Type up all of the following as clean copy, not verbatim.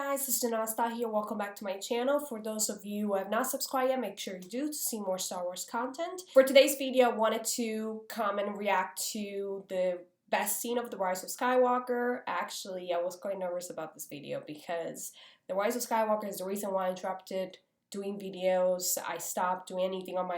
guys, this is Janasta here. Welcome back to my channel. For those of you who have not subscribed yet, make sure you do to see more Star Wars content. For today's video, I wanted to come and react to the best scene of The Rise of Skywalker. Actually, I was quite nervous about this video because The Rise of Skywalker is the reason why I interrupted doing videos. I stopped doing anything on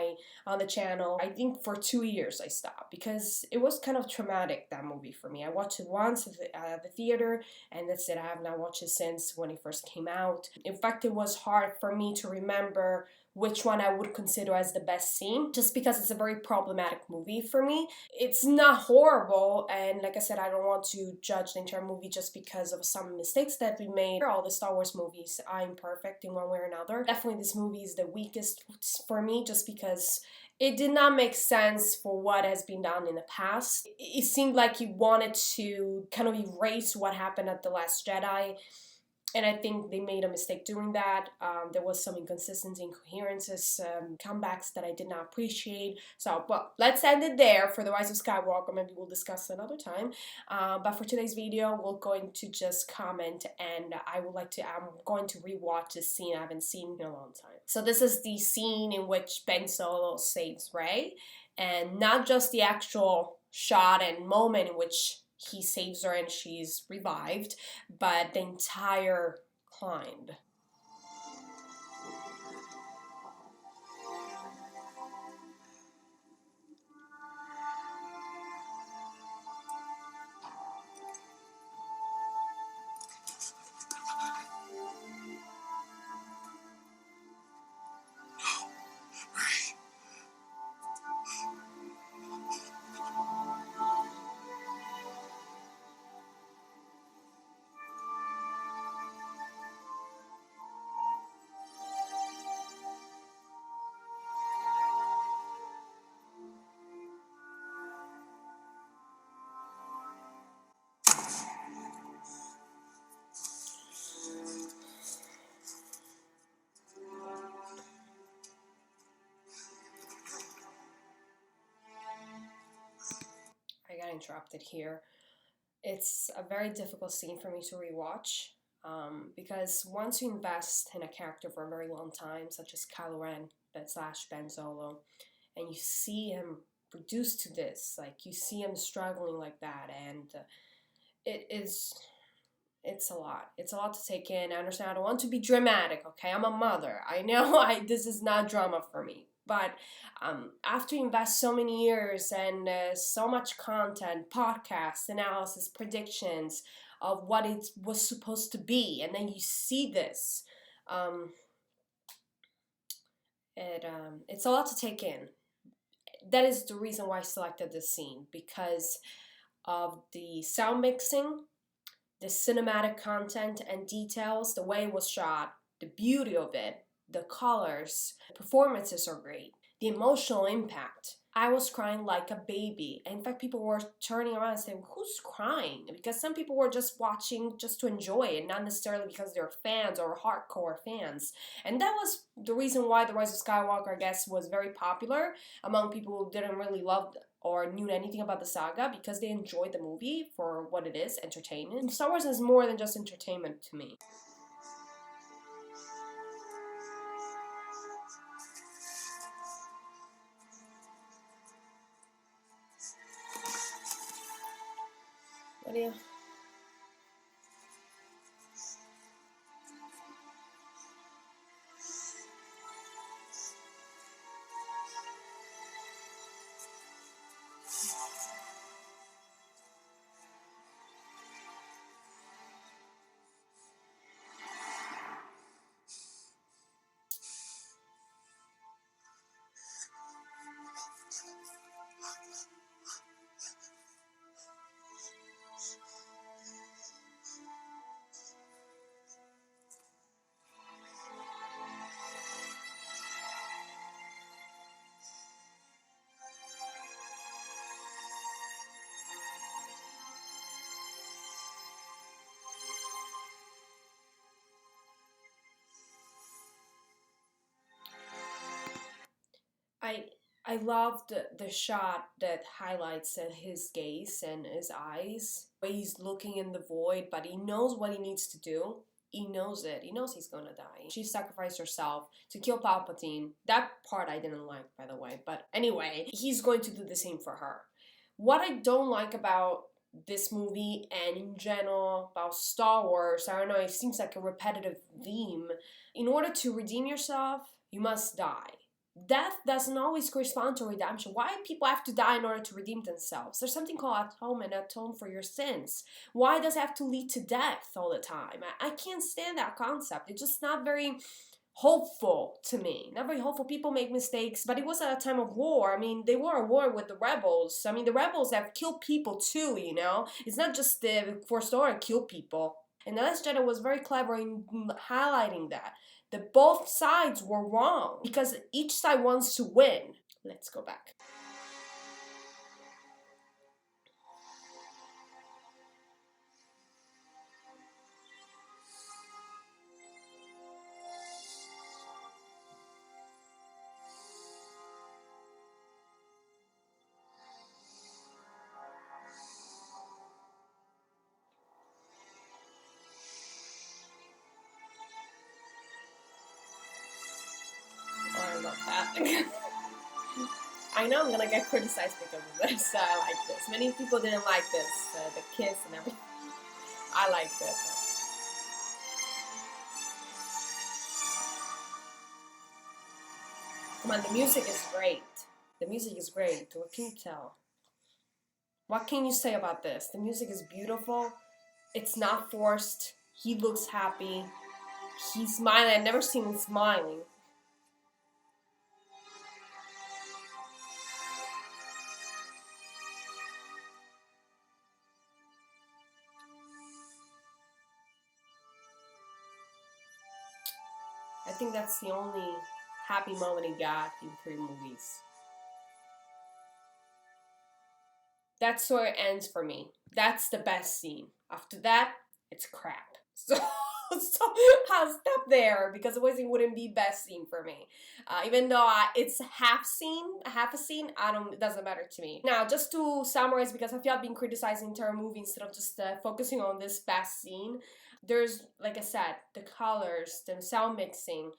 the channel. I think for 2 years I stopped because it was kind of traumatic, that movie, for me. I watched it once at the theater and that's it. I have not watched it since when it first came out. In fact, it was hard for me to remember which one I would consider as the best scene, just because it's a very problematic movie for me. It's not horrible, and like I said, I don't want to judge the entire movie just because of some mistakes that we made. All the Star Wars movies are imperfect in one way or another. Definitely this movie is the weakest for me just because it did not make sense for what has been done in the past. It seemed like he wanted to kind of erase what happened at The Last Jedi, and I think they made a mistake doing that. There was some inconsistency, incoherences, comebacks that I did not appreciate. So, well, let's end it there for The Rise of Skywalker. Maybe we'll discuss another time. But for today's video, we're going to just comment, and I'm going to rewatch this scene I haven't seen in a long time. So this is the scene in which Ben Solo saves Rey, and not just the actual shot and moment in which he saves her and she's revived, but the entire climb. I got interrupted here. It's a very difficult scene for me to rewatch because once you invest in a character for a very long time, such as Kylo Ren / Ben Solo, and you see him reduced to this, like you see him struggling like that, and it's a lot. It's a lot to take in. I understand. I don't want to be dramatic, okay? I'm a mother. I know this is not drama for me. But after you invest so many years and so much content, podcasts, analysis, predictions of what it was supposed to be, and then you see this, it's a lot to take in. That is the reason why I selected this scene, because of the sound mixing, the cinematic content and details, the way it was shot, the beauty of it, the colors, the performances are great, the emotional impact. I was crying like a baby. In fact, people were turning around and saying, who's crying? Because some people were just watching just to enjoy it, not necessarily because they're fans or hardcore fans. And that was the reason why The Rise of Skywalker, I guess, was very popular among people who didn't really love or knew anything about the saga, because they enjoyed the movie for what it is, entertainment. Star Wars is more than just entertainment to me. What do you... I love the shot that highlights his gaze and his eyes. He's looking in the void, but he knows what he needs to do. he knows it. He knows he's gonna die. She sacrificed herself to kill Palpatine. That part I didn't like, by the way. But anyway, he's going to do the same for her. What I don't like about this movie and in general about Star Wars, I don't know, it seems like a repetitive theme. In order to redeem yourself, you must die. Death doesn't always correspond to redemption. Why do people have to die in order to redeem themselves? There's something called atonement, atone for your sins. Why does it have to lead to death all the time? I can't stand that concept. It's just not very hopeful to me. Not very hopeful. People make mistakes, but it was at a time of war. I mean, they were at war with the rebels. I mean, the rebels have killed people too, you know? It's not just the First Order kill people. And The Last Jedi was very clever in highlighting that both sides were wrong because each side wants to win. Let's go back. Oh, I love that. I know I'm gonna get criticized because of this. I like this. Many people didn't like this, the kiss and everything. I like this. Come on, the music is great. The music is great. What can you tell? What can you say about this? The music is beautiful. It's not forced. He looks happy. He's smiling. I've never seen him smiling. I think that's the only happy moment he got in 3 movies. That's where it ends for me. That's the best scene. After that, it's crap. So I'll stop there because it wouldn't be best scene for me. Even though it's half a scene, it doesn't matter to me. Now, just to summarize, because I feel I've been criticizing the entire movie instead of just focusing on this best scene. There's, like I said, the colors, the sound mixing,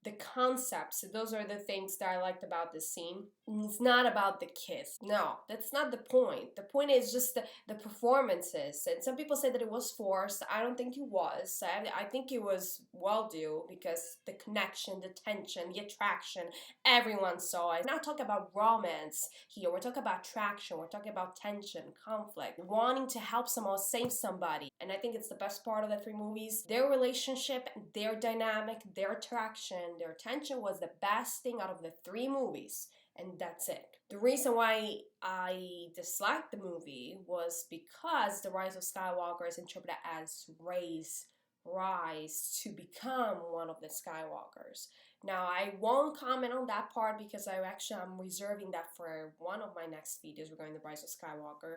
the concepts. Those are the things that I liked about this scene. It's not about the kiss. No, that's not the point. The point is just the performances. And some people say that it was forced. I don't think it was. I think it was well due because the connection, the tension, the attraction, everyone saw it. We're not talking about romance here. We're talking about attraction. We're talking about tension, conflict, wanting to help someone, save somebody. And I think it's the best part of the 3 movies. Their relationship, their dynamic, their attraction, their tension was the best thing out of the 3 movies. And that's it. The reason why I disliked the movie was because the Rise of Skywalker is interpreted as Rey's rise to become one of the Skywalkers. Now, I won't comment on that part because I'm reserving that for one of my next videos regarding the Rise of Skywalker.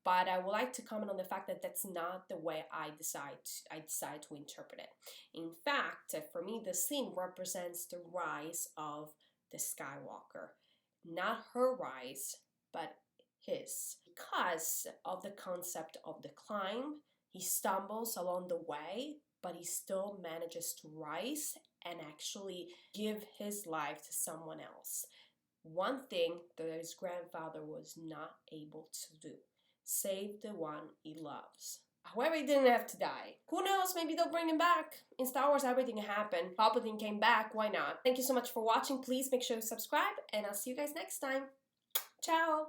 But I would like to comment on the fact that that's not the way I decide to interpret it. In fact, for me, the scene represents the rise of the Skywalker. Not her rise, but his. Because of the concept of the climb, he stumbles along the way, but he still manages to rise and actually give his life to someone else. One thing that his grandfather was not able to do. Save the one he loves. However, he didn't have to die. Who knows, maybe they'll bring him back. In Star Wars, everything happened. Palpatine came back, why not? Thank you so much for watching. Please make sure to subscribe, and I'll see you guys next time. Ciao!